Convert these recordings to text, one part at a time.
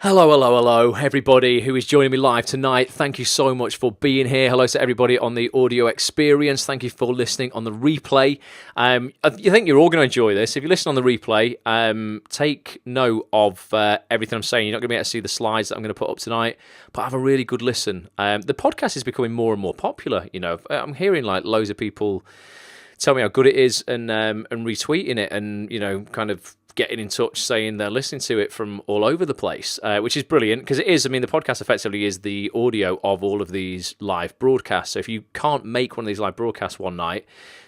Hello, everybody who is joining me live tonight. Thank you so much for being here. Hello to everybody on the audio experience. Thank you for listening on the replay. I think you're all going to enjoy this. If you listen on the replay, take note of everything I'm saying. You're not going to be able to see the slides that I'm going to put up tonight, but have a really good listen. The podcast is becoming more and more popular. You know, I'm hearing like loads of people tell me how good it is and retweeting it and, you know, kind of getting in touch saying they're listening to it from all over the place, which is brilliant because it is. I mean, the podcast effectively is the audio of all of these live broadcasts. So if you can't make one of these live broadcasts one night,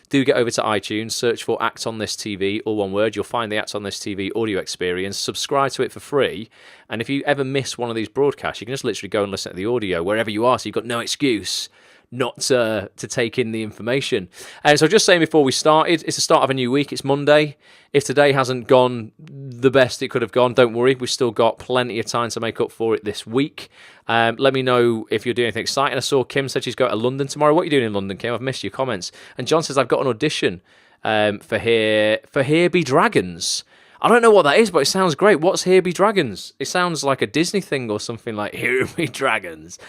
do get over to iTunes, search for Act on This TV, all one word. You'll find the Act on This TV audio experience. Subscribe to it for free. And if you ever miss one of these broadcasts, you can just literally go and listen to the audio wherever you are. So you've got no excuse not to take in the information. And so just saying before we started, it's the start of a new week. It's Monday. If today hasn't gone the best it could have gone, don't worry. We've still got plenty of time to make up for it this week. Let me know if you're doing anything exciting. I saw Kim said she's going to London tomorrow. What are you doing in London, Kim? I've missed your comments. And John says, I've got an audition for Here Be Dragons. I don't know what that is, but it sounds great. What's Here Be Dragons? It sounds like a Disney thing or something like Here Be Dragons.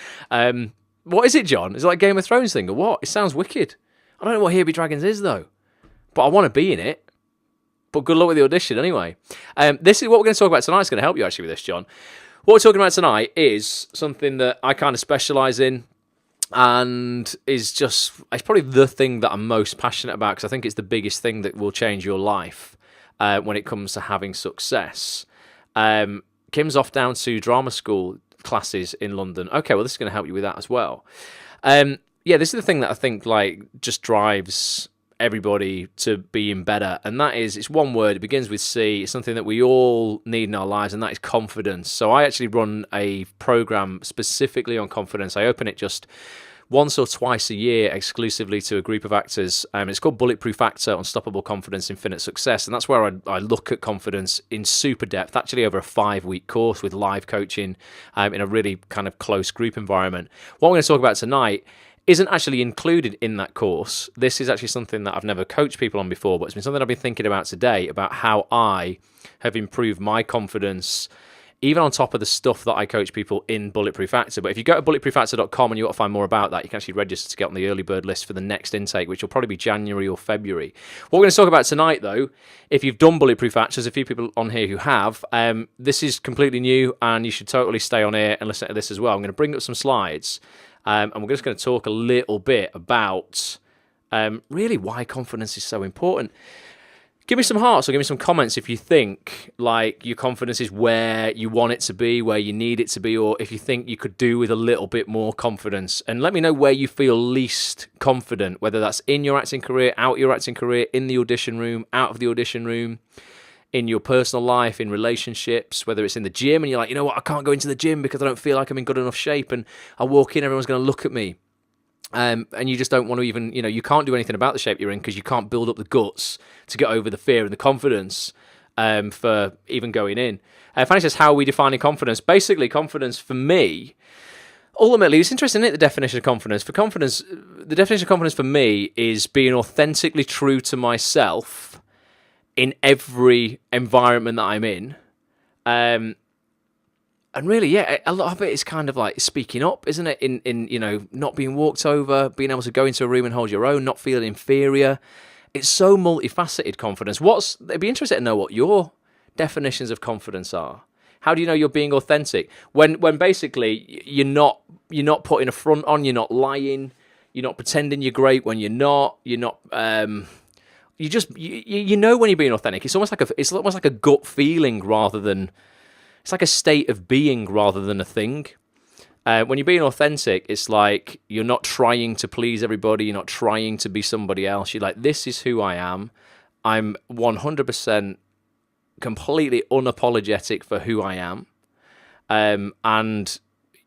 What is it, John? Is it like a Game of Thrones thing or what? It sounds wicked. I don't know what Here Be Dragons is, though. But I want to be in it. But good luck with the audition, anyway. This is what we're going to talk about tonight. It's going to help you, actually, with this, John. What we're talking about tonight is something that I kind of specialise in and is just... It's probably the thing that I'm most passionate about because I think it's the biggest thing that will change your life when it comes to having success. Kim's off down to drama school classes in London. Okay, well, this is going to help you with that as well. This is the thing that I think like just drives everybody to being better, and that is, it's one word, it begins with C. It's something that we all need in our lives, and that is confidence. So I actually run a program specifically on confidence. I open it just once or twice a year exclusively to a group of actors. It's called Bulletproof Actor, Unstoppable Confidence, Infinite Success. And that's where I look at confidence in super depth, actually over a 5-week course with live coaching in a really kind of close group environment. What I'm going to talk about tonight isn't actually included in that course. This is actually something that I've never coached people on before, but it's been something I've been thinking about today, about how I have improved my confidence even on top of the stuff that I coach people in Bulletproof Actor. But if you go to bulletproofactor.com and you want to find more about that, you can actually register to get on the early bird list for the next intake, which will probably be January or February. What we're going to talk about tonight, though, if you've done Bulletproof Actor, there's a few people on here who have, this is completely new, and you should totally stay on here and listen to this as well. I'm going to bring up some slides, and we're just going to talk a little bit about really why confidence is so important. Give me some hearts or give me some comments if you think like your confidence is where you want it to be, where you need it to be, or if you think you could do with a little bit more confidence. And let me know where you feel least confident, whether that's in your acting career, out your acting career, in the audition room, out of the audition room, in your personal life, in relationships, whether it's in the gym and you're like, you know what, I can't go into the gym because I don't feel like I'm in good enough shape, and I walk in, everyone's going to look at me. And you just don't want to even, you can't do anything about the shape you're in because you can't build up the guts to get over the fear and the confidence for even going in. Fanny says, how are we defining confidence? Basically, confidence for me, ultimately, it's interesting, isn't it, the definition of confidence? For confidence, the definition of confidence for me is being authentically true to myself in every environment that I'm in. And really, yeah, a lot of it is kind of like speaking up, isn't it? In not being walked over, being able to go into a room and hold your own, not feeling inferior. It's so multifaceted, confidence. It'd be interesting to know what your definitions of confidence are. How do you know you're being authentic? When basically you're not putting a front on, you're not lying, you're not pretending you're great when you're not. You know when you're being authentic. It's almost like a gut feeling rather than. It's like a state of being rather than a thing. When you're being authentic, it's like you're not trying to please everybody. You're not trying to be somebody else. You're like, this is who I am. I'm 100% completely unapologetic for who I am. And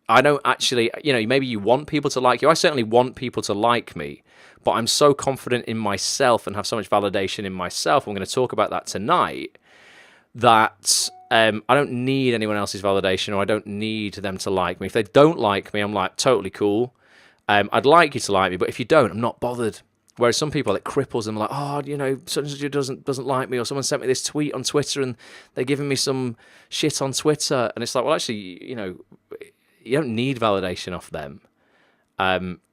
I don't actually, maybe you want people to like you. I certainly want people to like me. But I'm so confident in myself and have so much validation in myself. I'm going to talk about that tonight. That I don't need anyone else's validation, or I don't need them to like me. If they don't like me, I'm like, totally cool. I'd like you to like me, but if you don't, I'm not bothered. Whereas some people, it cripples them, like, oh, such and such doesn't like me, or someone sent me this tweet on Twitter and they're giving me some shit on Twitter. And it's like, well, actually, you don't need validation off them.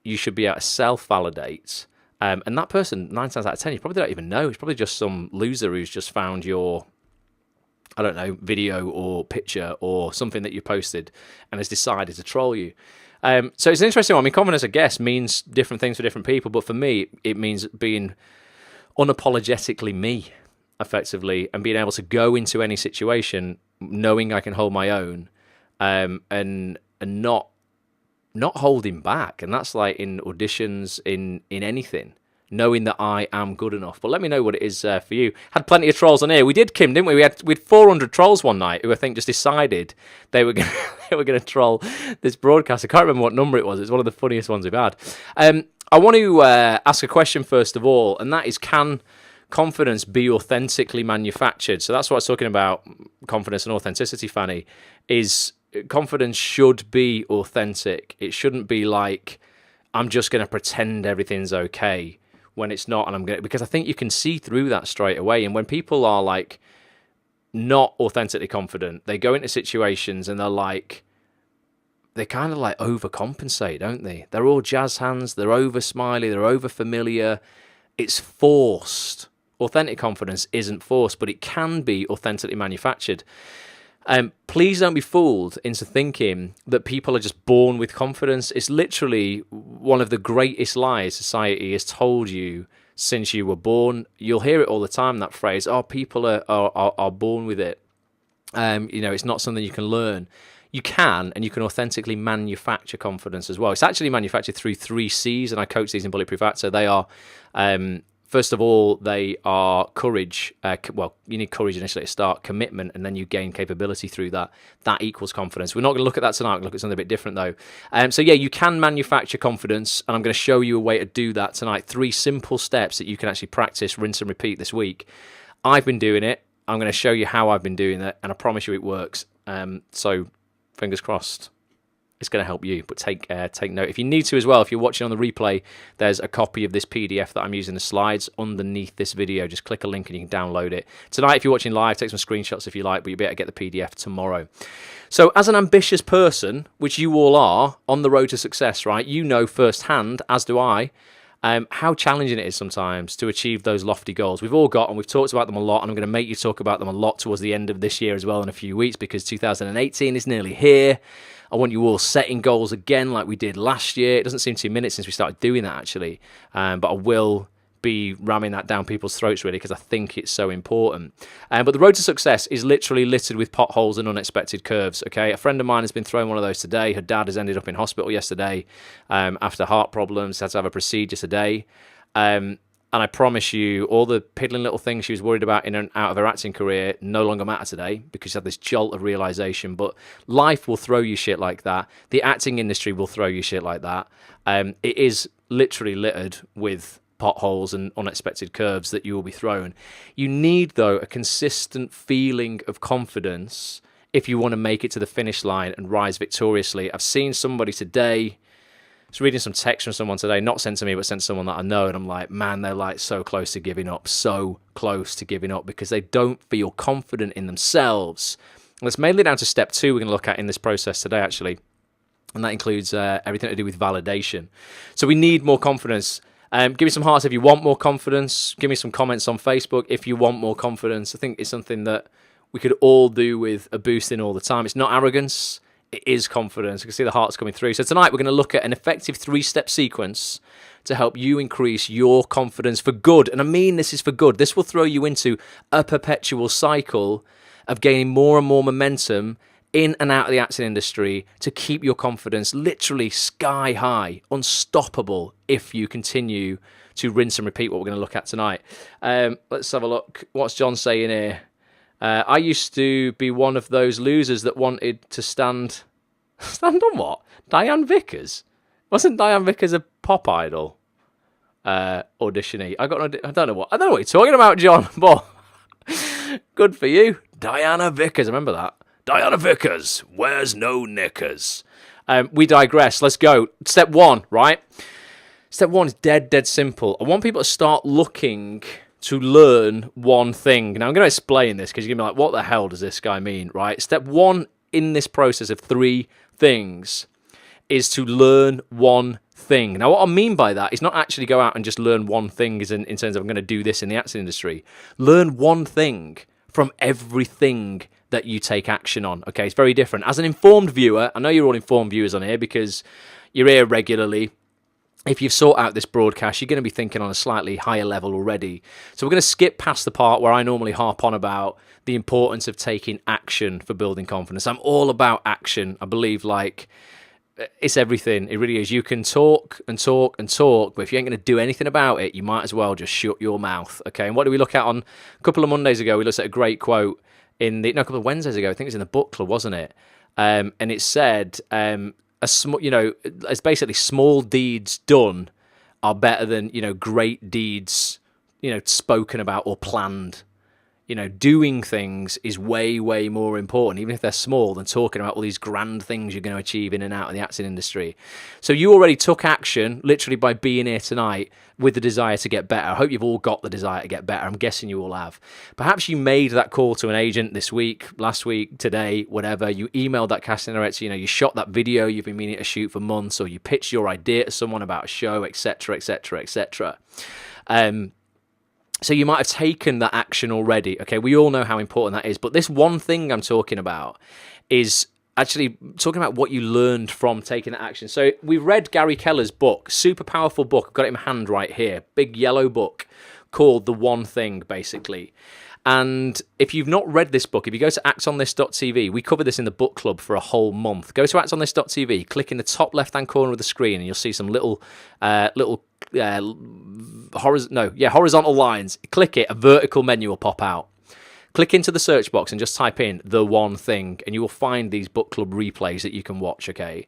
You should be able to self-validate. And that person, 9 times out of 10, you probably don't even know. It's probably just some loser who's just found your, I don't know, video or picture or something that you posted and has decided to troll you. So it's an interesting one. I mean, confidence, I guess, means different things for different people. But for me, it means being unapologetically me, effectively, and being able to go into any situation knowing I can hold my own, and not holding back. And that's like in auditions, in anything, knowing that I am good enough. But let me know what it is for you. Had plenty of trolls on here. We did, Kim, didn't we? We had 400 trolls one night who I think just decided they were going to troll this broadcast. I can't remember what number it was. It's one of the funniest ones we've had. I want to ask a question first of all, and that is, can confidence be authentically manufactured? So that's what I was talking about, confidence and authenticity, Fanny, is confidence should be authentic. It shouldn't be like, I'm just going to pretend everything's okay when it's not, and because I think you can see through that straight away. And when people are like not authentically confident, they go into situations and they kind of like overcompensate, don't they? They're all jazz hands, they're over smiley, they're over familiar. It's forced. Authentic confidence isn't forced, but it can be authentically manufactured. Please don't be fooled into thinking that people are just born with confidence. It's literally one of the greatest lies society has told you since you were born. You'll hear it all the time, that phrase, oh, people are born with it. It's not something you can learn. You can, and you can authentically manufacture confidence as well. It's actually manufactured through 3 C's, and I coach these in Bulletproof Actor. They are... First of all, they are courage. You need courage initially to start, commitment, and then you gain capability through that. That equals confidence. We're not going to look at that tonight. We're going to look at something a bit different, though. You can manufacture confidence, and I'm going to show you a way to do that tonight. 3 simple steps that you can actually practice, rinse, and repeat this week. I've been doing it. I'm going to show you how I've been doing it, and I promise you it works. So, fingers crossed. It's going to help you, but take note. If you need to as well, if you're watching on the replay, there's a copy of this PDF that I'm using the slides underneath this video. Just click a link and you can download it. Tonight, if you're watching live, take some screenshots if you like, but you'll be able to get the PDF tomorrow. So as an ambitious person, which you all are, on the road to success, right, you know firsthand, as do I, how challenging it is sometimes to achieve those lofty goals. We've all got, and we've talked about them a lot, and I'm going to make you talk about them a lot towards the end of this year as well in a few weeks, because 2018 is nearly here. I want you all setting goals again like we did last year. It doesn't seem 2 minutes since we started doing that, actually, but I will be ramming that down people's throats, really, because I think it's so important. But the road to success is literally littered with potholes and unexpected curves, okay? A friend of mine has been thrown one of those today. Her dad has ended up in hospital yesterday after heart problems, had to have a procedure today. And I promise you, all the piddling little things she was worried about in and out of her acting career no longer matter today, because she had this jolt of realization. But life will throw you shit like that. The acting industry will throw you shit like that. It is literally littered with potholes and unexpected curves that you will be thrown. You need, though, a consistent feeling of confidence if you want to make it to the finish line and rise victoriously. I've seen somebody today... I was reading some text from someone today, not sent to me, but sent to someone that I know, and I'm like, man, they're like so close to giving up, because they don't feel confident in themselves. And that's mainly down to step 2 we're going to look at in this process today, actually, and that includes everything to do with validation. So we need more confidence. Give me some hearts if you want more confidence. Give me some comments on Facebook if you want more confidence. I think it's something that we could all do with a boost in all the time. It's not arrogance. It is confidence. You can see the hearts coming through. So tonight we're going to look at an effective 3-step sequence to help you increase your confidence for good. And I mean this is for good. This will throw you into a perpetual cycle of gaining more and more momentum in and out of the acting industry to keep your confidence literally sky high, unstoppable, if you continue to rinse and repeat what we're going to look at tonight. Let's have a look. What's John saying here? I used to be one of those losers that wanted to stand on what? Diane Vickers? Wasn't Diane Vickers a pop idol auditionee? I don't know what you're talking about, John. But good for you, Diana Vickers. Remember that? Diana Vickers wears no knickers. We digress. Let's go. Step 1, right? Step one is dead simple. I want people to start looking to learn one thing. Now, I'm going to explain this because you're going to be like, what the hell does this guy mean, right? Step one in this process of 3 things is to learn one thing. Now, what I mean by that is not actually go out and just learn one thing in terms of I'm going to do this in the acting industry. Learn one thing from everything that you take action on. Okay, it's very different. As an informed viewer, I know you're all informed viewers on here because you're here regularly. If you've sought out this broadcast, you're going to be thinking on a slightly higher level already. So we're going to skip past the part where I normally harp on about the importance of taking action for building confidence. I'm all about action. I believe it's everything. It really is. You can talk and talk and talk, but if you ain't going to do anything about it, you might as well just shut your mouth. Okay. And what did we look at on a couple of Mondays ago? We looked at a great quote a couple of Wednesdays ago. I think it was in the book club, wasn't it? And it said, it's basically small deeds done are better than, great deeds, spoken about or planned. Doing things is way, way more important, even if they're small, than talking about all these grand things you're going to achieve in and out of the acting industry. So you already took action, literally by being here tonight, with the desire to get better. I hope you've all got the desire to get better. I'm guessing you all have. Perhaps you made that call to an agent this week, last week, today, whatever. You emailed that casting director, you shot that video you've been meaning to shoot for months, or you pitched your idea to someone about a show, etc., etc., etc. So you might have taken that action already. Okay, we all know how important that is. But this one thing I'm talking about is actually talking about what you learned from taking that action. So we read Gary Keller's book, super powerful book. I've got it in my hand right here. Big yellow book called The One Thing, basically. And if you've not read this book, if you go to actonthis.tv, we covered this in the book club for a whole month. Go to actonthis.tv, click in the top left-hand corner of the screen, and you'll see some horizontal lines. Click it, a vertical menu will pop out. Click into the search box and just type in The One Thing, and you will find these book club replays that you can watch, okay?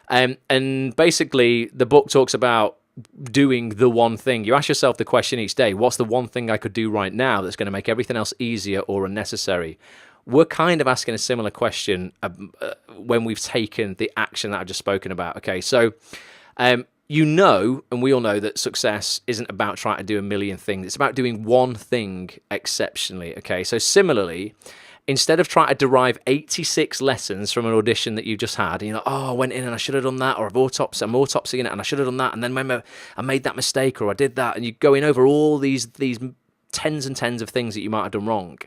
And basically, the book talks about doing the one thing. You ask yourself the question each day, what's the one thing I could do right now that's going to make everything else easier or unnecessary? We're kind of asking a similar question when we've taken the action that I've just spoken about. Okay, so and we all know that success isn't about trying to do a million things. It's about doing one thing exceptionally. Okay, so similarly, instead of trying to derive 86 lessons from an audition that you just had, I went in and I should have done that, or I'm autopsying it and I should have done that, and then remember I made that mistake or I did that, and you're going over all these tens and tens of things that you might have done wrong.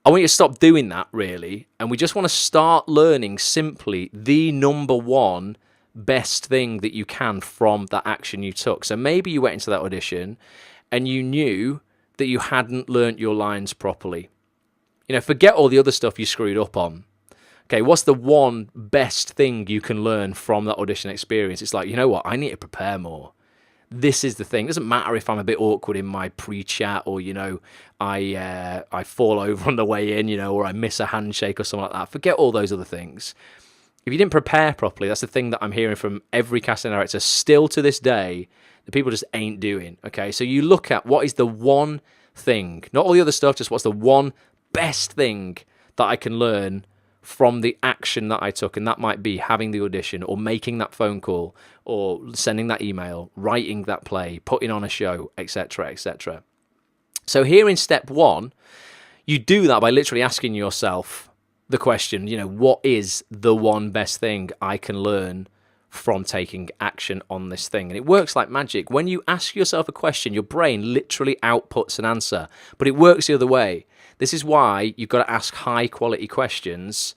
I want you to stop doing that, really, and we just want to start learning simply the number one best thing that you can from that action you took. So maybe you went into that audition and you knew that you hadn't learnt your lines properly. Forget all the other stuff you screwed up on. Okay, what's the one best thing you can learn from that audition experience? It's like, you know what? I need to prepare more. This is the thing. It doesn't matter if I'm a bit awkward in my pre-chat or, I fall over on the way in, or I miss a handshake or something like that. Forget all those other things. If you didn't prepare properly, that's the thing that I'm hearing from every casting director still to this day that people just ain't doing. Okay, so you look at what is the one thing, not all the other stuff, just what's the one best thing that I can learn from the action that I took, and that might be having the audition or making that phone call or sending that email, writing that play, putting on a show, etc., etc. So here in step one, you do that by literally asking yourself the question, what is the one best thing I can learn from taking action on this thing? And it works like magic. When you ask yourself a question, your brain literally outputs an answer, but it works the other way. This is why you've got to ask high quality questions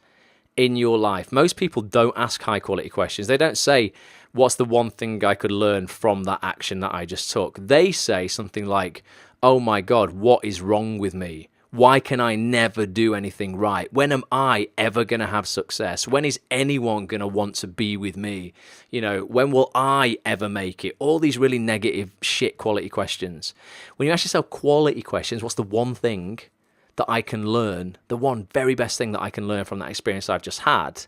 in your life. Most people don't ask high quality questions. They don't say, what's the one thing I could learn from that action that I just took? They say something like, oh my God, what is wrong with me? Why can I never do anything right? When am I ever going to have success? When is anyone going to want to be with me? When will I ever make it? All these really negative shit quality questions. When you ask yourself quality questions, what's the one thing that I can learn, the one very best thing that I can learn from that experience I've just had?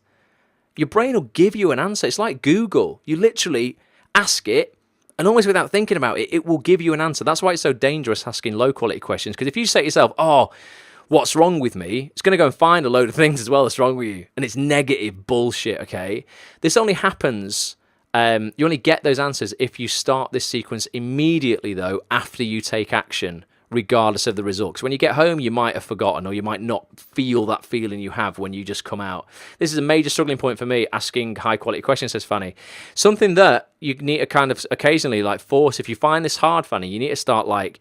Your brain will give you an answer. It's like Google. You literally ask it, and almost without thinking about it, it will give you an answer. That's why it's so dangerous asking low-quality questions, because if you say to yourself, what's wrong with me? It's going to go and find a load of things as well that's wrong with you, and it's negative bullshit, okay? This only happens You only get those answers if you start this sequence immediately, though, after you take action, regardless of the results. When you get home, you might have forgotten, or you might not feel that feeling you have when you just come out. This is a major struggling point for me, asking high-quality questions, says Fanny. Something that you need to kind of occasionally, like, force. If you find this hard, Fanny, you need to start, like,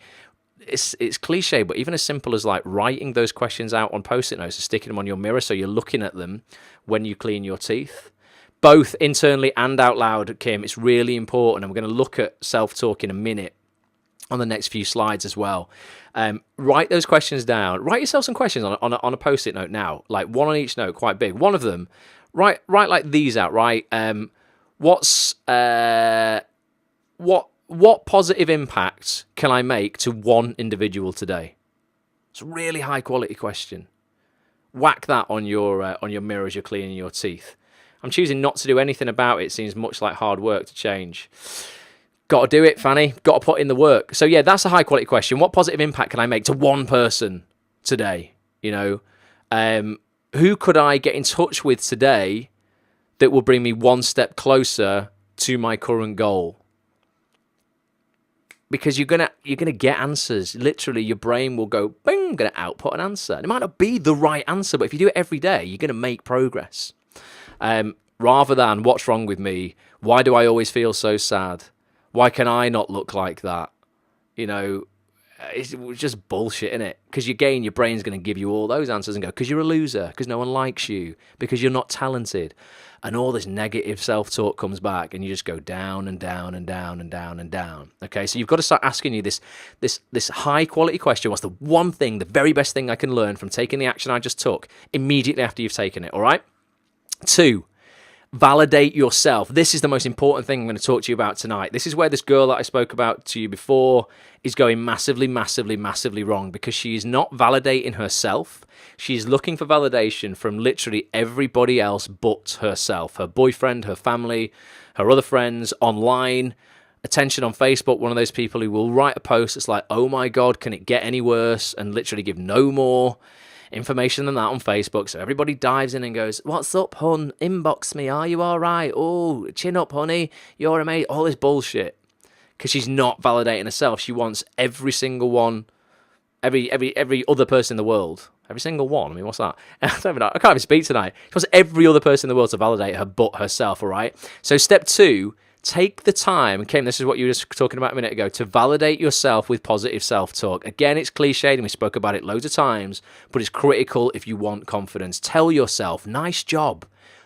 it's cliche, but even as simple as, like, writing those questions out on Post-it notes and sticking them on your mirror so you're looking at them when you clean your teeth. Both internally and out loud, Kim. It's really important, and we're going to look at self-talk in a minute on the next few slides as well. Write those questions down. Write yourself some questions on a Post-it note now, like one on each note, quite big. One of them, write like these out. Right? What positive impact can I make to one individual today? It's a really high quality question. Whack that on your mirror as you're cleaning your teeth. I'm choosing not to do anything about it. It seems much like hard work to change. Got to do it, Fanny. Got to put in the work. So yeah, that's a high quality question. What positive impact can I make to one person today? You know, who could I get in touch with today that will bring me one step closer to my current goal? Because you're gonna get answers. Literally, your brain will go, bing, gonna output an answer. And it might not be the right answer, but if you do it every day, you're gonna make progress. Rather than, what's wrong with me? Why do I always feel so sad? Why can I not look like that? You know, it's just bullshit, isn't it? Because your brain's going to give you all those answers and go, because you're a loser, because no one likes you, because you're not talented. And all this negative self-talk comes back, and you just go down and down and down and down and down. Okay, so you've got to start asking you this high-quality question. What's the one thing, the very best thing I can learn from taking the action I just took immediately after you've taken it, all right? 2, validate yourself. This is the most important thing I'm going to talk to you about tonight. This is where this girl that I spoke about to you before is going massively, massively, massively wrong, because she is not validating herself. She's looking for validation from literally everybody else but herself. Her boyfriend, her family, her other friends, online, attention on Facebook, one of those people who will write a post that's like, oh my God, can it get any worse? And literally give no more information than that on Facebook. So everybody dives in and goes, what's up, hun? Inbox me. Are you all right? Oh, chin up, honey. You're amazing. All this bullshit. Because she's not validating herself. She wants every single one, every other person in the world. Every single one. I mean, what's that? I can't even speak tonight. She wants every other person in the world to validate her but herself, all right? So step 2, take the time, Kim, this is what you were just talking about a minute ago, to validate yourself with positive self-talk. Again, it's cliched, and we spoke about it loads of times, but it's critical if you want confidence. Tell yourself, nice job.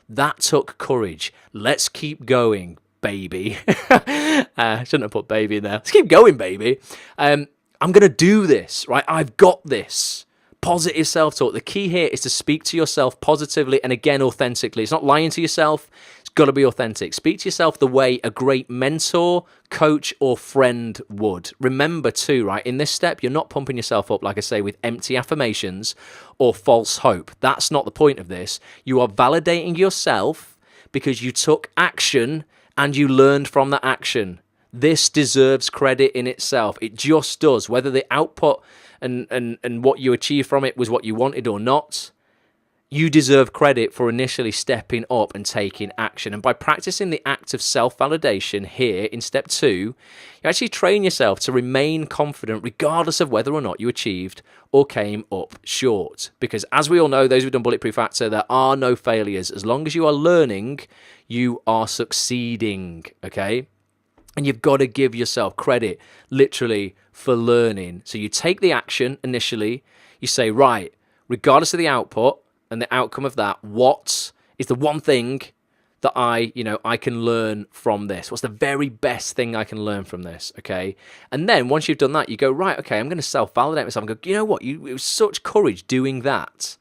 That took courage. Let's keep going, baby. Shouldn't have put baby in there. Let's keep going, baby. I'm going to do this, right? I've got this. Positive self-talk. The key here is to speak to yourself positively and, again, authentically. It's not lying to yourself. It's got to be authentic. Speak to yourself the way a great mentor, coach, or friend would. Remember, too, right, in this step, you're not pumping yourself up, like I say, with empty affirmations or false hope. That's not the point of this. You are validating yourself because you took action and you learned from that action. This deserves credit in itself. It just does. Whether the output and what you achieved from it was what you wanted or not, you deserve credit for initially stepping up and taking action. And by practicing the act of self-validation here in step 2, you actually train yourself to remain confident regardless of whether or not you achieved or came up short. Because as we all know, those who've done Bulletproof Actor, there are no failures. As long as you are learning, you are succeeding, okay? And you've got to give yourself credit, literally, for learning. So you take the action initially. You say, right, regardless of the output and the outcome of that, what is the one thing that I can learn from this? What's the very best thing I can learn from this, okay? And then once you've done that, you go, right, okay, I'm going to self-validate myself and go, you know what? It was such courage doing that.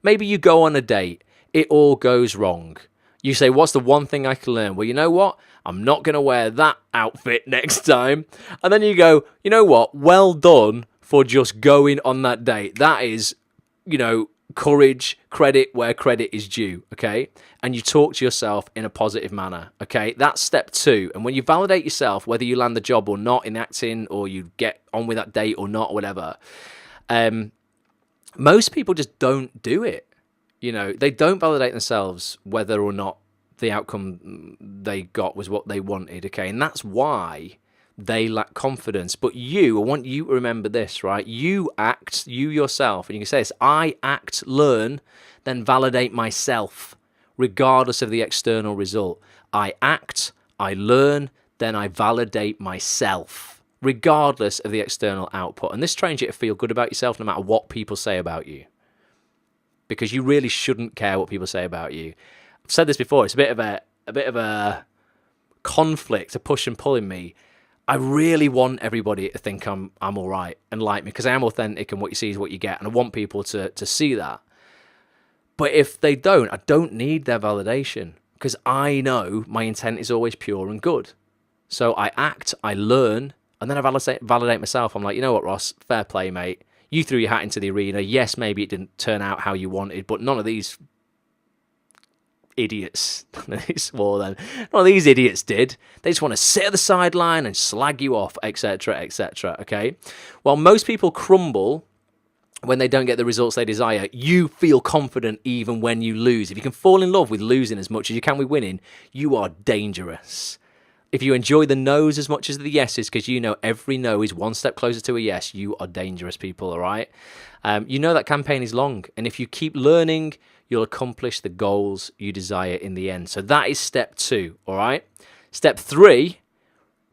Maybe you go on a date. It all goes wrong. You say, what's the one thing I can learn? Well, you know what? I'm not going to wear that outfit next time. And then you go, you know what? Well done for just going on that date. That is, courage, credit where credit is due, okay? And you talk to yourself in a positive manner, okay? That's step 2. And when you validate yourself, whether you land the job or not in acting, or you get on with that date or not, or whatever, most people just don't do it. They don't validate themselves whether or not the outcome they got was what they wanted, okay? And that's why they lack confidence. But I want you to remember this, right? You yourself, and you can say this, I act, learn, then validate myself, regardless of the external result. I act, I learn, then I validate myself, regardless of the external output. And this trains you to feel good about yourself no matter what people say about you. Because you really shouldn't care what people say about you. I've said this before, it's a bit of a conflict, a push and pull in me. I really want everybody to think I'm all right and like me, because I am authentic, and what you see is what you get, and I want people to see that. But if they don't, I don't need their validation, because I know my intent is always pure and good. So I act, I learn, and then I validate myself. I'm like, you know what, Ross, fair play, mate. You threw your hat into the arena. Yes, maybe it didn't turn out how you wanted, but none of these idiots, none of these idiots did. They just want to sit at the sideline and slag you off, etc., etc., okay? While most people crumble when they don't get the results they desire, you feel confident even when you lose. If you can fall in love with losing as much as you can with winning, you are dangerous. If you enjoy the no's as much as the yeses, because you know every no is one step closer to a yes, you are dangerous, people, all right? You know that campaign is long, and if you keep learning, you'll accomplish the goals you desire in the end. So that is step 2, all right? Step 3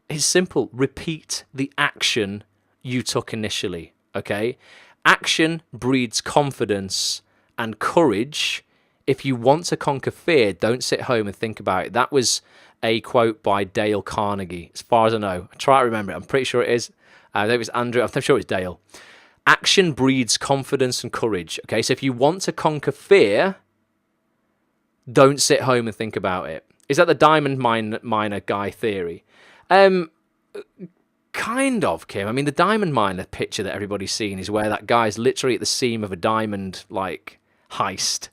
is simple. Repeat the action you took initially, okay? Action breeds confidence and courage. If you want to conquer fear, don't sit home and think about it. That was a quote by Dale Carnegie, as far as I know. I try to remember it. I'm pretty sure it is. I think it was Andrew. I'm sure it's Dale. Action breeds confidence and courage. Okay, so if you want to conquer fear, don't sit home and think about it. Is that the diamond miner guy theory? Kind of, Kim. I mean, the diamond miner picture that everybody's seen is where that guy's literally at the seam of a diamond, like, heist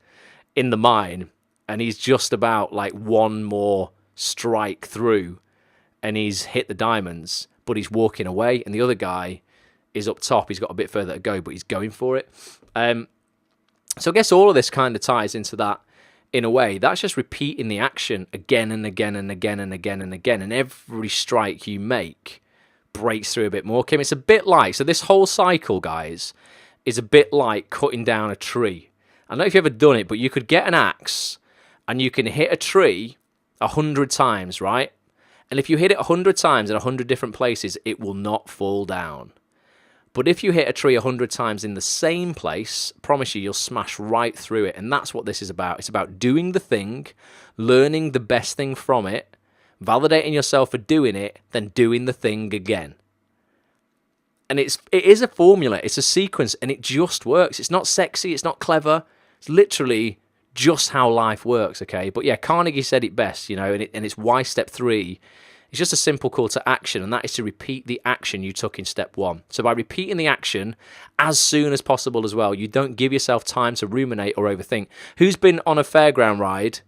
in the mine, and he's just about, like, one more strike through, and he's hit the diamonds, but he's walking away, and the other guy is up top. He's got a bit further to go, but he's going for it. So I guess all of this kind of ties into that in a way. That's just repeating the action again and again and again and again and again, and every strike you make breaks through a bit more, Kim. It's a bit like, so this whole cycle, guys, is a bit like cutting down a tree. I don't know if you've ever done it, but you could get an axe and you can hit a tree 100 times, right? And if you hit it 100 times in 100 different places, it will not fall down. But if you hit a tree 100 times in the same place, I promise you'll smash right through it. And that's what this is about. It's about doing the thing, learning the best thing from it, validating yourself for doing it, then doing the thing again. And it is a formula, it's a sequence, and it just works. It's not sexy, it's not clever. It's literally just how life works, okay? But yeah, Carnegie said it best, you know, and it's why step 3 is just a simple call to action, and that is to repeat the action you took in step 1. So by repeating the action as soon as possible as well, you don't give yourself time to ruminate or overthink. Who's been on a fairground ride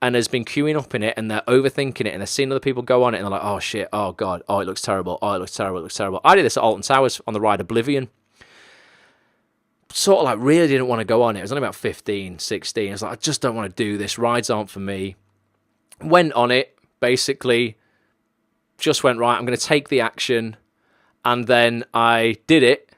and has been queuing up in it, and they're overthinking it, and they're seeing other people go on it, and they're like, oh shit, oh god, oh it looks terrible, oh it looks terrible, it looks terrible. I did this at Alton Towers on the ride Oblivion. Sort of like really didn't want to go on it. It was only about 15, 16. I was like, I just don't want to do this. Rides aren't for me. Went on it, basically, just went, right, I'm going to take the action, and then I did it,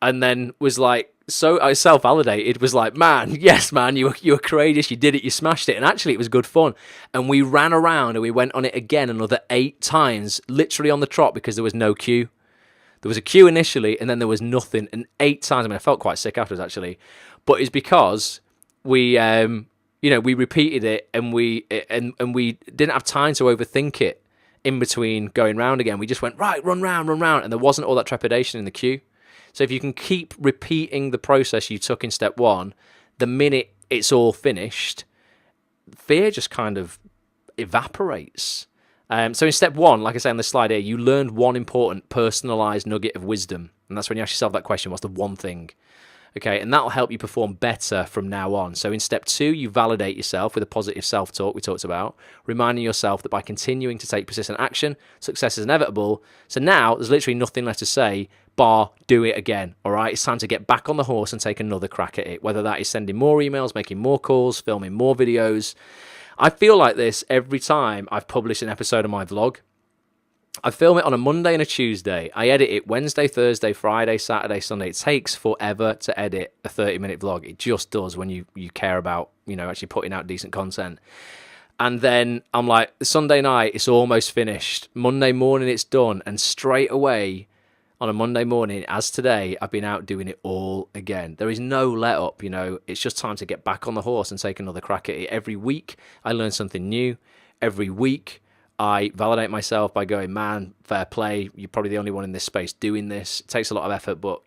and then was like, so I self-validated, was like, man, yes, man, you were courageous, you did it, you smashed it, and actually it was good fun. And we ran around and we went on it again another 8 times, literally on the trot, because there was no queue. There was a queue initially, and then there was nothing, and 8 times, I mean, I felt quite sick afterwards, actually, but it's because we, we repeated it, and we didn't have time to overthink it in between going round again. We just went, right, run round, and there wasn't all that trepidation in the queue. So if you can keep repeating the process you took in step 1, the minute it's all finished, fear just kind of evaporates. So in step 1, like I say on the slide here, you learned one important personalized nugget of wisdom. And that's when you ask yourself that question, what's the one thing? Okay, and that'll help you perform better from now on. So in step 2, you validate yourself with a positive self-talk we talked about, reminding yourself that by continuing to take persistent action, success is inevitable. So now there's literally nothing left to say, bar do it again, all right? It's time to get back on the horse and take another crack at it, whether that is sending more emails, making more calls, filming more videos. I feel like this every time I've published an episode of my vlog. I film it on a Monday and a Tuesday. I edit it Wednesday, Thursday, Friday, Saturday, Sunday. It takes forever to edit a 30-minute vlog. It just does when you care about, actually putting out decent content. And then I'm like, Sunday night, it's almost finished. Monday morning, it's done. And straight away, on a Monday morning, as today, I've been out doing it all again. There is no let up, It's just time to get back on the horse and take another crack at it. Every week, I learn something new. Every week, I validate myself by going, man, fair play. You're probably the only one in this space doing this. It takes a lot of effort, but,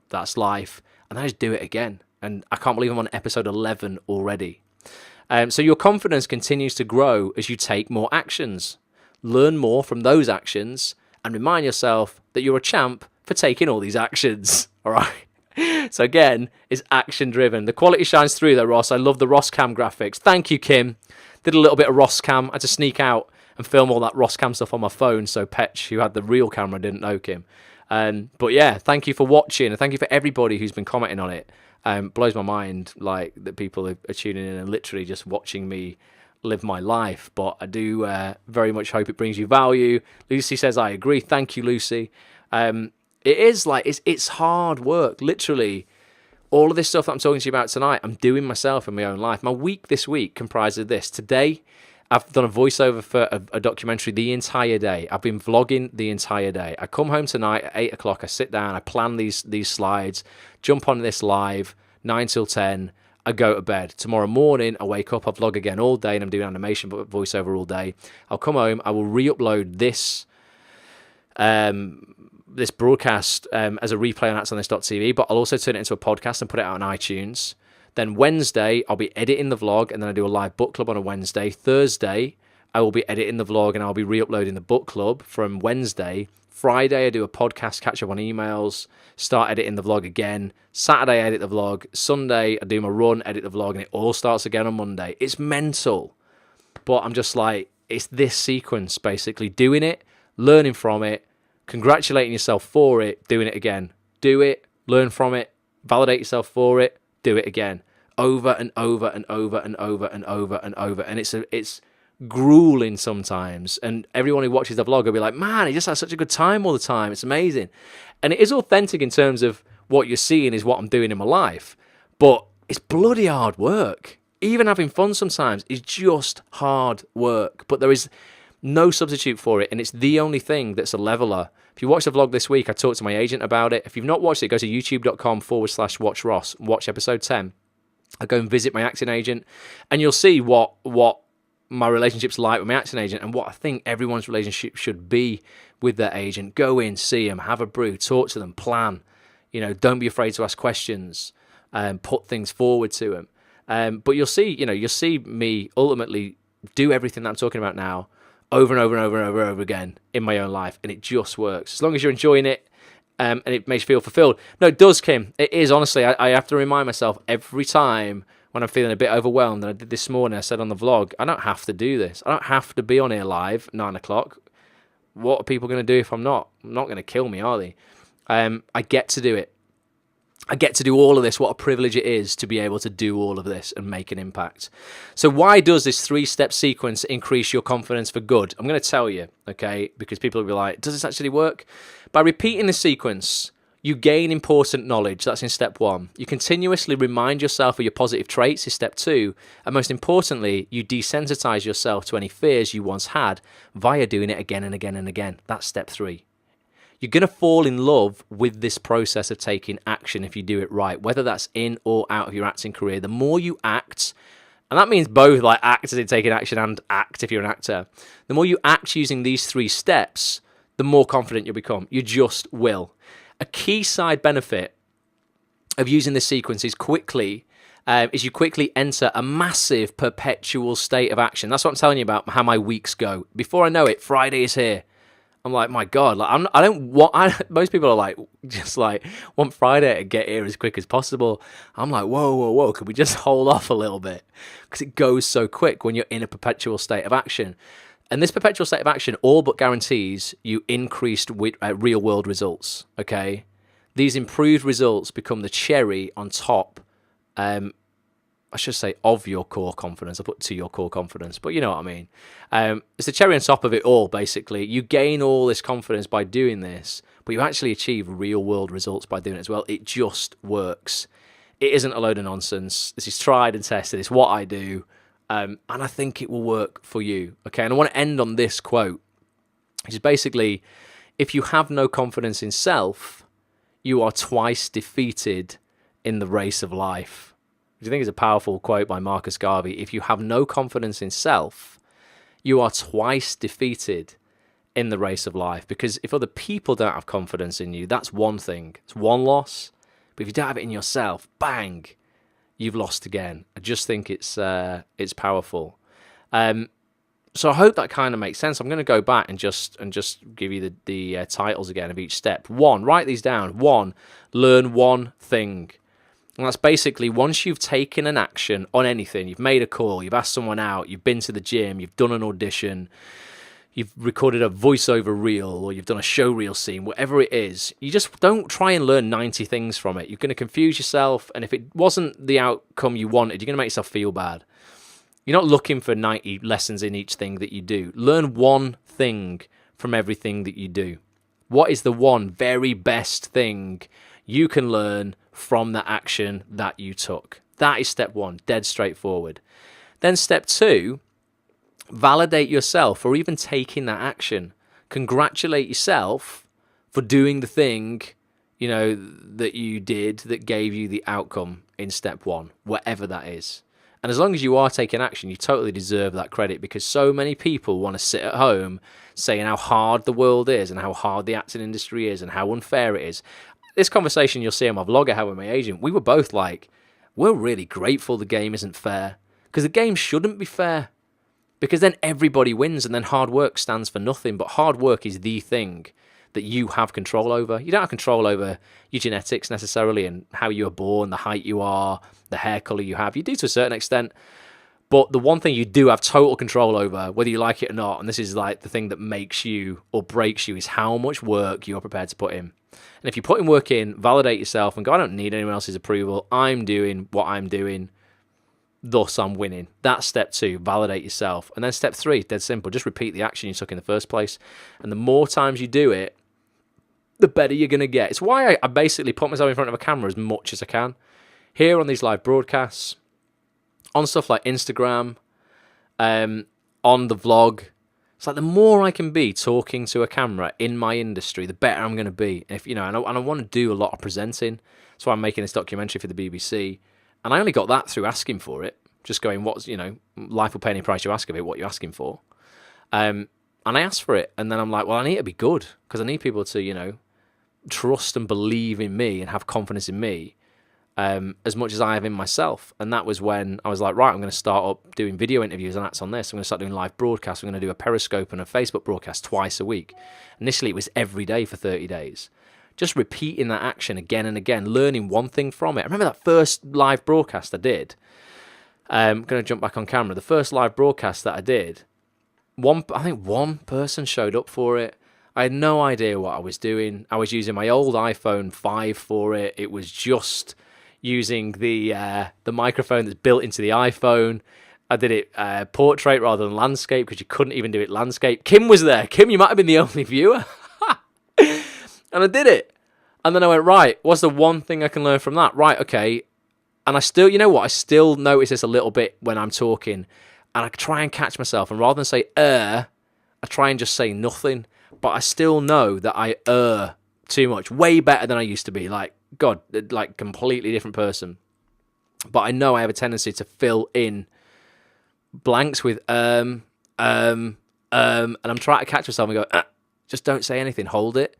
that's life. And I just do it again. And I can't believe I'm on episode 11 already. So your confidence continues to grow as you take more actions. Learn more from those actions and remind yourself that you're a champ for taking all these actions. All right. So again, it's action driven. The quality shines through though, Ross. I love the Ross Cam graphics. Thank you, Kim. Did a little bit of Ross Cam. I had to sneak out and film all that Ross Cam stuff on my phone, so Petch, who had the real camera, didn't know Kim. But yeah, thank you for watching, and thank you for everybody who's been commenting on it. Blows my mind, like, that people are tuning in and literally just watching me live my life. But I do very much hope it brings you value. Lucy says, I agree. Thank you, Lucy. It is like, it's hard work, literally. All of this stuff that I'm talking to you about tonight, I'm doing myself in my own life. My week this week comprised of this. Today, I've done a voiceover for a documentary the entire day. I've been vlogging the entire day. I come home tonight at 8 o'clock. I sit down. I plan these slides, jump on this live, 9 till 10. I go to bed. Tomorrow morning, I wake up. I vlog again all day, and I'm doing animation but voiceover all day. I'll come home. I will re-upload this this broadcast as a replay on actsonthis.tv, but I'll also turn it into a podcast and put it out on iTunes. Then Wednesday, I'll be editing the vlog, and then I do a live book club on a Wednesday. Thursday, I will be editing the vlog, and I'll be re-uploading the book club from Wednesday. Friday, I do a podcast, catch up on emails, start editing the vlog again. Saturday, I edit the vlog. Sunday, I do my run, edit the vlog, and it all starts again on Monday. It's mental. But I'm just like, it's this sequence, basically. Doing it, learning from it, congratulating yourself for it, doing it again. Do it, learn from it, validate yourself for it, do it again, over and over and over and over and over and over. And it's grueling sometimes. And everyone who watches the vlog will be like, man, he just has such a good time all the time. It's amazing. And it is authentic in terms of what you're seeing is what I'm doing in my life. But it's bloody hard work. Even having fun sometimes is just hard work. But there is no substitute for it. And it's the only thing that's a leveler. If you watch the vlog this week, I talked to my agent about it. If you've not watched it, go to youtube.com/watch Ross, watch episode 10. I go and visit my acting agent, and you'll see what my relationship's like with my acting agent and what I think everyone's relationship should be with their agent. Go in, see them, have a brew, talk to them, plan. Don't be afraid to ask questions, put things forward to them. But you'll see me ultimately do everything that I'm talking about now over and over and over and over and over again in my own life, and it just works as long as you're enjoying it, and it makes you feel fulfilled. No, it does, Kim. It is, honestly. I have to remind myself every time when I'm feeling a bit overwhelmed, and I did this morning. I said on the vlog, I don't have to do this. I don't have to be on here live 9 o'clock. What are people going to do if I'm not? Not going to kill me, are they? I get to do it. I get to do all of this. What a privilege it is to be able to do all of this and make an impact. So why does this 3-step sequence increase your confidence for good? I'm going to tell you, okay, because people will be like, does this actually work? By repeating this sequence, you gain important knowledge. That's in step 1. You continuously remind yourself of your positive traits is step 2. And most importantly, you desensitize yourself to any fears you once had via doing it again and again and again. That's step 3. You're going to fall in love with this process of taking action if you do it right, whether that's in or out of your acting career. The more you act, and that means both, like act as in taking action and act if you're an actor. The more you act using these 3 steps, the more confident you'll become. You just will. A key side benefit of using this sequence is you quickly enter a massive perpetual state of action. That's what I'm telling you about how my weeks go. Before I know it, Friday is here. I'm like, my God, like most people are like, just like, want Friday to get here as quick as possible. I'm like, whoa, could we just hold off a little bit? Because it goes so quick when you're in a perpetual state of action. And this perpetual state of action all but guarantees you increased real world results, okay? These improved results become the cherry on top I should say of your core confidence. I put to your core confidence, but you know what I mean. It's the cherry on top of it all, basically. You gain all this confidence by doing this, but you actually achieve real world results by doing it as well. It just works. It isn't a load of nonsense. This is tried and tested. It's what I do. And I think it will work for you. Okay, and I want to end on this quote, which is basically, if you have no confidence in self, you are twice defeated in the race of life. Which I think is a powerful quote by Marcus Garvey. If you have no confidence in self, you are twice defeated in the race of life. Because if other people don't have confidence in you, that's one thing. It's one loss. But if you don't have it in yourself, bang, you've lost again. I just think it's powerful. So I hope that kind of makes sense. I'm going to go back and just give you the titles again of each step. 1, write these down. 1, learn one thing. And that's basically once you've taken an action on anything, you've made a call, you've asked someone out, you've been to the gym, you've done an audition, you've recorded a voiceover reel, or you've done a show reel scene, whatever it is, you just don't try and learn 90 things from it. You're going to confuse yourself, and if it wasn't the outcome you wanted, you're going to make yourself feel bad. You're not looking for 90 lessons in each thing that you do. Learn one thing from everything that you do. What is the one very best thing you can learn from the action that you took? That is step 1, dead straightforward. Then step 2, validate yourself for even taking that action. Congratulate yourself for doing the thing, that you did that gave you the outcome in step 1, whatever that is. And as long as you are taking action, you totally deserve that credit, because so many people want to sit at home saying how hard the world is and how hard the acting industry is and how unfair it is. This conversation you'll see on my vlog I had with my agent, we were both like, we're really grateful the game isn't fair, because the game shouldn't be fair, because then everybody wins and then hard work stands for nothing. But hard work is the thing that you have control over. You don't have control over your genetics necessarily and how you were born, the height you are, the hair color you have. You do to a certain extent. But the one thing you do have total control over, whether you like it or not, and this is like the thing that makes you or breaks you, is how much work you're prepared to put in. And if you're putting work in, validate yourself and go, I don't need anyone else's approval. I'm doing what I'm doing. Thus, I'm winning. That's step 2, validate yourself. And then step 3, dead simple, just repeat the action you took in the first place. And the more times you do it, the better you're going to get. It's why I basically put myself in front of a camera as much as I can. Here on these live broadcasts, on stuff like Instagram, on the vlog. It's like the more I can be talking to a camera in my industry, the better I'm going to be. And I want to do a lot of presenting. That's why I'm making this documentary for the BBC. And I only got that through asking for it. Just going, life will pay any price you ask of it, what you're asking for. And I asked for it. And then I'm like, well, I need to be good, because I need people to, trust and believe in me and have confidence in me as much as I have in myself. And that was when I was like, right, I'm going to start up doing video interviews, and that's on this. I'm going to start doing live broadcasts. I'm going to do a Periscope and a Facebook broadcast twice a week. Initially, it was every day for 30 days. Just repeating that action again and again, learning one thing from it. I remember that first live broadcast I did. I'm going to jump back on camera. The first live broadcast that I did, I think one person showed up for it. I had no idea what I was doing. I was using my old iPhone 5 for it. It was just using the microphone that's built into the iPhone. I did it portrait rather than landscape, because you couldn't even do it landscape. Kim was there. Kim, you might have been the only viewer. And I did it. And then I went, right, what's the one thing I can learn from that? Right, okay. And I still, I still notice this a little bit when I'm talking. And I try and catch myself. And rather than say, I try and just say nothing. But I still know that I too much. Way better than I used to be. Like, God, like completely different person. But I know I have a tendency to fill in blanks with and I'm trying to catch myself and go, just don't say anything. Hold it.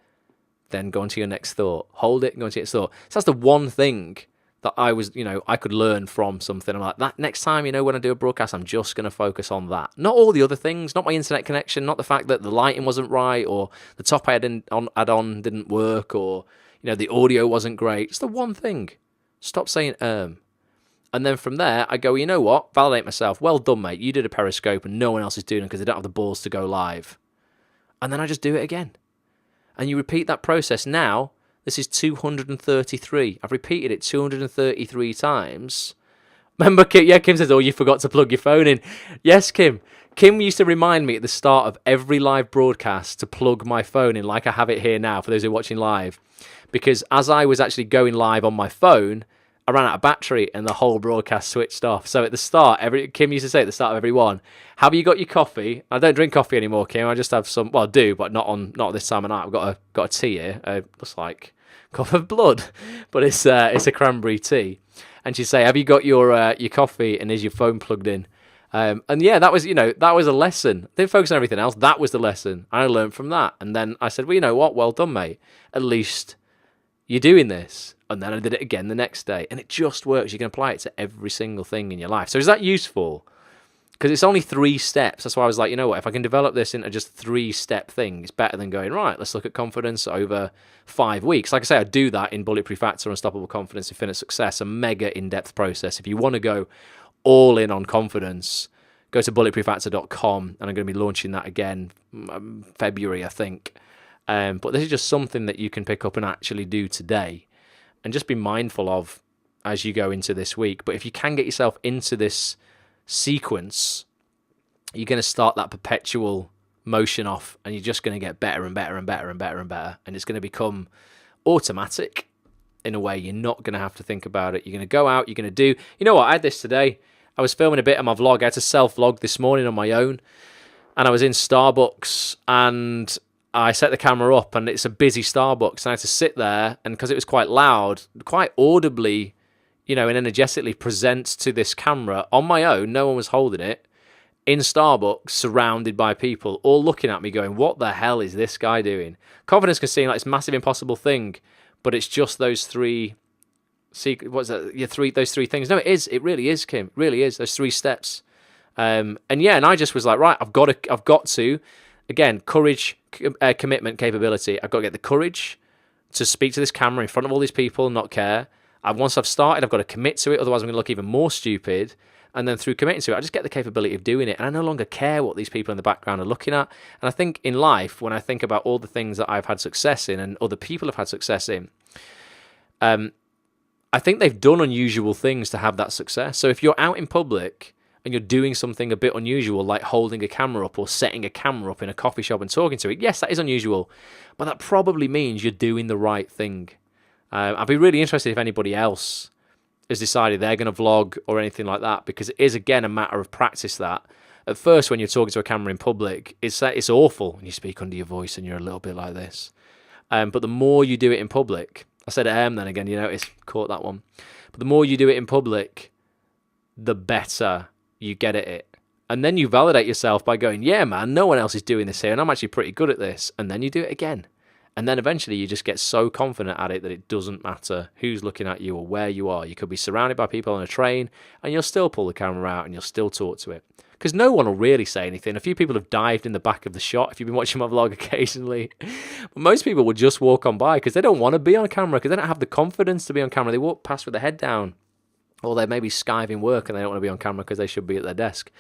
Then go on to your next thought. Hold it and go on to your next thought. So that's the one thing that I was, I could learn from something. I'm like, that next time, when I do a broadcast, I'm just going to focus on that. Not all the other things, not my internet connection, not the fact that the lighting wasn't right, or the top I had on didn't work, or, the audio wasn't great. It's the one thing. Stop saying, And then from there, I go, you know what? Validate myself. Well done, mate. You did a Periscope and no one else is doing it because they don't have the balls to go live. And then I just do it again. And you repeat that process. Now, this is 233. I've repeated it 233 times Remember, Kim? Yeah, Kim says, "Oh, you forgot to plug your phone in." Yes, Kim. Kim used to remind me at the start of every live broadcast to plug my phone in, like I have it here now for those who are watching live, because as I was actually going live on my phone, I ran out of battery and the whole broadcast switched off. So at the start, Kim used to say at the start of every one, "Have you got your coffee?" I don't drink coffee anymore, Kim. I just have some. Well, I do, but not this time of night. I've got a tea here. Looks like a cup of blood, but it's a cranberry tea. And she'd say, "Have you got your coffee? And is your phone plugged in?" And yeah, that was a lesson. Didn't focus on everything else. That was the lesson. I learned from that. And then I said, "Well, you know what? Well done, mate. At least you're doing this." And then I did it again the next day. And it just works. You can apply it to every single thing in your life. So is that useful? Because it's only 3 steps. That's why I was like, you know what? If I can develop this into just 3-step thing, it's better than going, right, let's look at confidence over 5 weeks. Like I say, I do that in Bulletproof Actor, Unstoppable Confidence, Infinite Success, a mega in-depth process. If you want to go all in on confidence, go to bulletproofactor.com, and I'm going to be launching that again February, I think. But this is just something that you can pick up and actually do today, and just be mindful of as you go into this week. But if you can get yourself into this sequence, you're going to start that perpetual motion off, and you're just going to get better and better and better and better and better, and it's going to become automatic in a way. You're not going to have to think about it. You're going to go out, you're going to do. You know what? I had this today. I was filming a bit of my vlog. I had to self-vlog this morning on my own, and I was in Starbucks, and I set the camera up, and it's a busy Starbucks, and I had to sit there, and because it was quite loud, quite audibly, and energetically present to this camera on my own. No one was holding it, in Starbucks, surrounded by people, all looking at me going, "What the hell is this guy doing?" Confidence can seem like this massive impossible thing, but it's just those 3 those 3 things. No, it is. It really is, Kim. It really is. Those 3 steps. And I just was like, right, I've got to, again, courage, commitment, capability. I've got to get the courage to speak to this camera in front of all these people and not care. Once I've started, I've got to commit to it. Otherwise, I'm going to look even more stupid. And then through committing to it, I just get the capability of doing it. And I no longer care what these people in the background are looking at. And I think in life, when I think about all the things that I've had success in and other people have had success in, I think they've done unusual things to have that success. So if you're out in public and you're doing something a bit unusual, like holding a camera up or setting a camera up in a coffee shop and talking to it, yes, that is unusual, but that probably means you're doing the right thing. I'd be really interested if anybody else has decided they're going to vlog or anything like that, because it is, again, a matter of practice. That at first, when you're talking to a camera in public, it's awful when you speak under your voice and you're a little bit like this. But the more you do it in public, I said then again, it's caught that one. But the more you do it in public, the better you get at it. And then you validate yourself by going, yeah, man, no one else is doing this here, and I'm actually pretty good at this. And then you do it again. And then eventually you just get so confident at it that it doesn't matter who's looking at you or where you are. You could be surrounded by people on a train, and you'll still pull the camera out and you'll still talk to it. Because no one will really say anything. A few people have dived in the back of the shot, if you've been watching my vlog occasionally. But most people will just walk on by because they don't want to be on camera, because they don't have the confidence to be on camera. They walk past with their head down. Or they're maybe skiving work and they don't want to be on camera because they should be at their desk.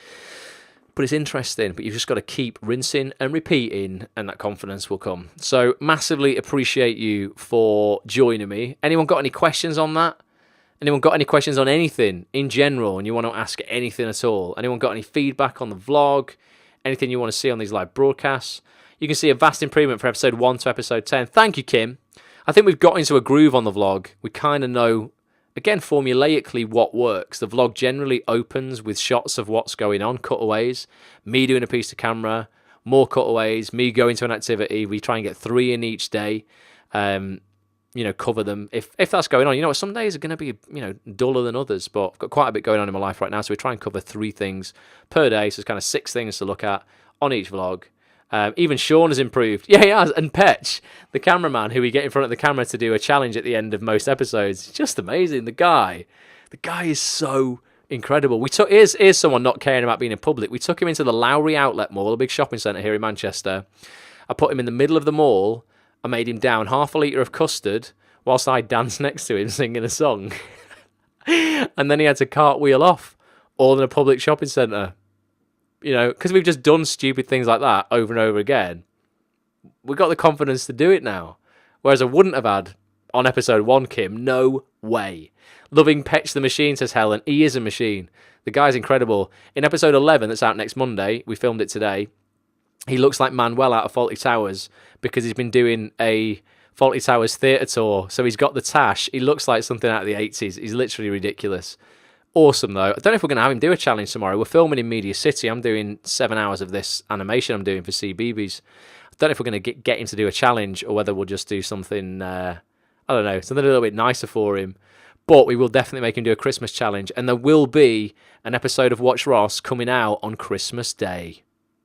But it's interesting, but you've just got to keep rinsing and repeating, and that confidence will come. So massively appreciate you for joining me. Anyone got any questions on that? Anyone got any questions on anything in general, and you want to ask anything at all? Anyone got any feedback on the vlog? Anything you want to see on these live broadcasts? You can see a vast improvement from episode 1 to episode 10. Thank you, Kim. I think we've got into a groove on the vlog. We kind of know, again, formulaically what works. The vlog generally opens with shots of what's going on, cutaways, me doing a piece to camera, more cutaways, me going to an activity. We try and get 3 in each day, cover them. If that's going on, some days are going to be, duller than others, but I've got quite a bit going on in my life right now, so we try and cover 3 things per day, so it's kind of 6 things to look at on each vlog. Even Sean has improved. Yeah, he has. And Petch, the cameraman, who we get in front of the camera to do a challenge at the end of most episodes, just amazing. The guy is so incredible. Here's someone not caring about being in public. We took him into the Lowry Outlet Mall, a big shopping centre here in Manchester. I put him in the middle of the mall. I made him down half a litre of custard whilst I danced next to him singing a song. And then he had to cartwheel off, all in a public shopping centre. Because we've just done stupid things like that over and over again. We've got the confidence to do it now. Whereas I wouldn't have had on episode 1, Kim. No way. Loving Petch the Machine, says Helen. He is a machine. The guy's incredible. In episode 11, that's out next Monday, we filmed it today, he looks like Manuel out of Fawlty Towers because he's been doing a Fawlty Towers theatre tour. So he's got the tash. He looks like something out of the 80s. He's literally ridiculous. Awesome, though. I don't know if we're going to have him do a challenge tomorrow. We're filming in Media City. I'm doing 7 hours of this animation I'm doing for CBeebies. I don't know if we're going to get him to do a challenge or whether we'll just do something, I don't know, something a little bit nicer for him. But we will definitely make him do a Christmas challenge. And there will be an episode of Watch Ross coming out on Christmas Day.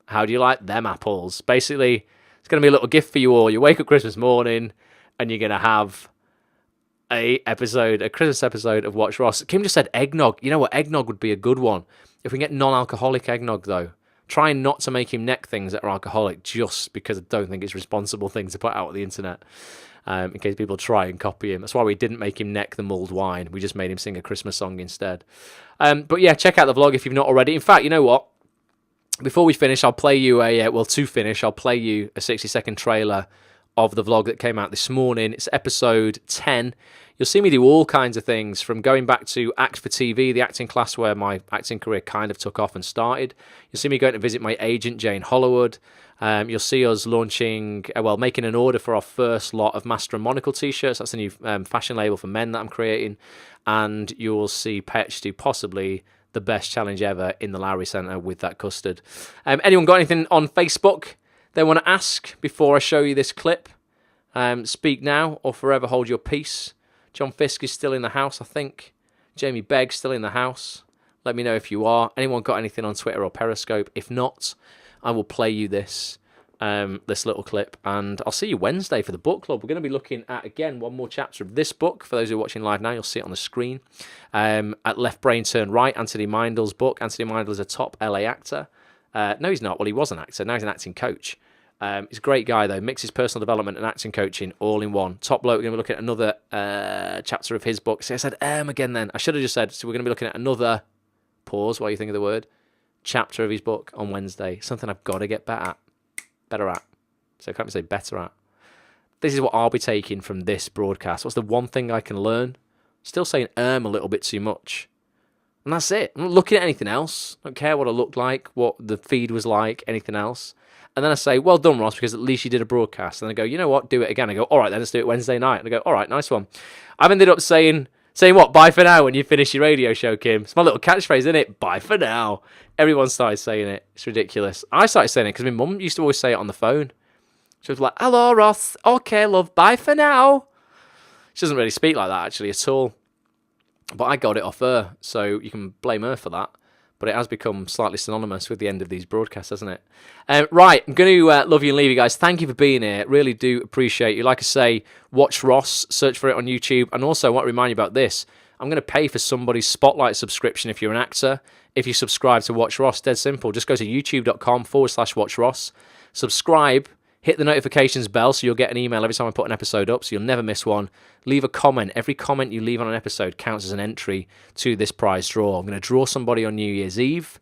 How do you like them apples? Basically, it's going to be a little gift for you all. You wake up Christmas morning and you're going to have a Christmas episode of Watch Ross. Kim just said eggnog. You know what? Eggnog would be a good one. If we can get non-alcoholic eggnog, though. Trying not to make him neck things that are alcoholic just because I don't think it's a responsible thing to put out on the internet. In case people try and copy him. That's why we didn't make him neck the mulled wine. We just made him sing a Christmas song instead. But yeah, check out the vlog if you've not already. In fact, you know what? Before we finish, I'll play you I'll play you a 60-second trailer of the vlog that came out this morning. It's episode 10. You'll see me do all kinds of things, from going back to Act for TV, the acting class where my acting career kind of took off and started. You'll see me going to visit my agent, Jane Hollywood. You'll see us launching, making an order for our first lot of Master and Monocle t-shirts. That's the new fashion label for men that I'm creating. And you'll see Petch do possibly the best challenge ever in the Lowry Centre with that custard. Anyone got anything on Facebook they want to ask before I show you this clip? Speak now or forever hold your peace. John Fisk is still in the house, I think. Jamie Begg's still in the house. Let me know if you are. Anyone got anything on Twitter or Periscope? If not, I will play you this little clip, and I'll see you Wednesday for the book club. We're going to be looking at, again, one more chapter of this book. For those who are watching live now, you'll see it on the screen. At Left Brain Turn Right, Anthony Mindell's book. Anthony Mindell is a top LA actor. No, he's not. Well, he was an actor. Now he's an acting coach. He's a great guy, though. Mixes personal development and acting coaching all in one. Top bloke. We're going to be looking at another chapter of his book. See, I said again then. I should have just said, so we're going to be looking at another, pause while you think of the word, chapter of his book on Wednesday. Something I've got to get better at. So I can't say better at. This is what I'll be taking from this broadcast. What's the one thing I can learn? Still saying a little bit too much. And that's it. I'm not looking at anything else. I don't care what I looked like, what the feed was like, anything else. And then I say, well done, Ross, because at least you did a broadcast. And I go, you know what? Do it again. I go, all right, then let's do it Wednesday night. And I go, all right, nice one. I've ended up saying what? Bye for now when you finish your radio show, Kim. It's my little catchphrase, isn't it? Bye for now. Everyone started saying it. It's ridiculous. I started saying it because my mum used to always say it on the phone. She was like, hello, Ross. Okay, love. Bye for now. She doesn't really speak like that, actually, at all. But I got it off her, so you can blame her for that. But it has become slightly synonymous with the end of these broadcasts, hasn't it? Right, I'm going to love you and leave you guys. Thank you for being here. Really do appreciate you. Like I say, watch Ross, search for it on YouTube. And also, I want to remind you about this. I'm going to pay for somebody's Spotlight subscription if you're an actor. If you subscribe to Watch Ross, dead simple. Just go to youtube.com/Watch Ross. Subscribe. Hit the notifications bell so you'll get an email every time I put an episode up, so you'll never miss one. Leave a comment. Every comment you leave on an episode counts as an entry to this prize draw. I'm going to draw somebody on New Year's Eve.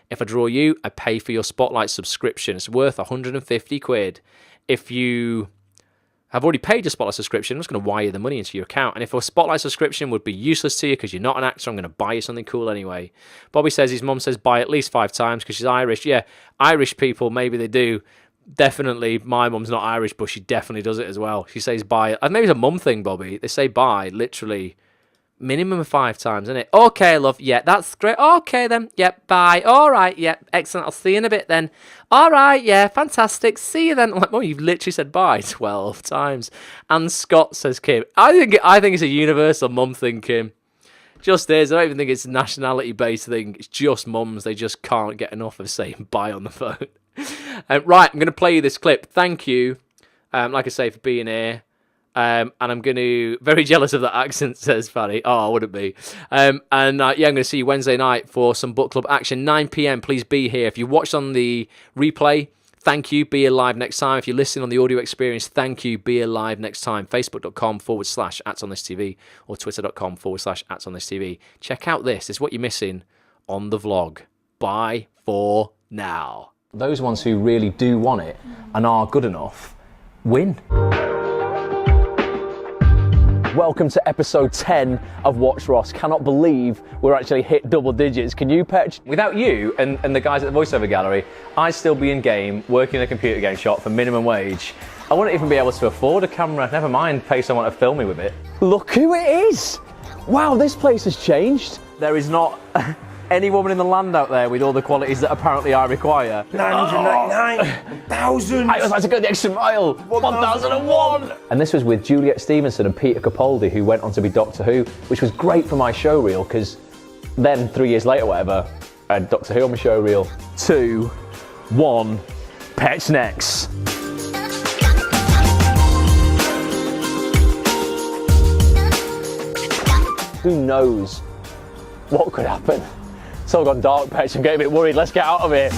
If I draw you, I pay for your Spotlight subscription. It's worth 150 quid. If you have already paid your Spotlight subscription, I'm just going to wire the money into your account. And if a Spotlight subscription would be useless to you because you're not an actor, I'm going to buy you something cool anyway. Bobby says his mum says buy at least 5 times because she's Irish. Yeah, Irish people, maybe they do. Definitely, my mum's not Irish, but she definitely does it as well. She says bye. Maybe it's a mum thing, Bobby. They say bye, literally, minimum of 5 times, isn't it? Okay, love. Yeah, that's great. Okay, then. Yep, bye. All right, yep, excellent. I'll see you in a bit then. All right, yeah, fantastic. See you then. I'm like, oh, you've literally said bye 12 times. And Scott says, Kim, I think it's a universal mum thing, Kim. Just is. I don't even think it's a nationality-based thing. It's just mums. They just can't get enough of saying bye on the phone. Right, I'm going to play you this clip. Thank you, like I say, for being here. And I'm going to... Very jealous of that accent, says Fanny. Oh, I wouldn't be. Yeah, I'm going to see you Wednesday night for some book club action. 9 p.m, please be here. If you watched on the replay, thank you. Be here live next time. If you're listening on the audio experience, thank you. Be here live next time. Facebook.com/@onthistv or Twitter.com/@onthistv. Check out this. It's what you're missing on the vlog. Bye for now. Those ones who really do want it and are good enough win. Welcome to episode 10 of Watch Ross. Cannot believe we're actually hit double digits. Can you, Petch? Without you and the guys at the voiceover gallery, I'd still be in game, working in a computer game shop for minimum wage. I wouldn't even be able to afford a camera, never mind pay someone to film me with it. Look who it is! Wow, this place has changed. There is not any woman in the land out there with all the qualities that apparently I require. 999, 1,000. I was like to go the extra mile. 1001. And this was with Juliet Stevenson and Peter Capaldi, who went on to be Doctor Who, which was great for my show reel because then 3 years later, whatever, I had Doctor Who on my show reel. 2, 1, Petch next. Who knows what could happen? It's all gone dark, Petch. I'm getting a bit worried. Let's get out of here.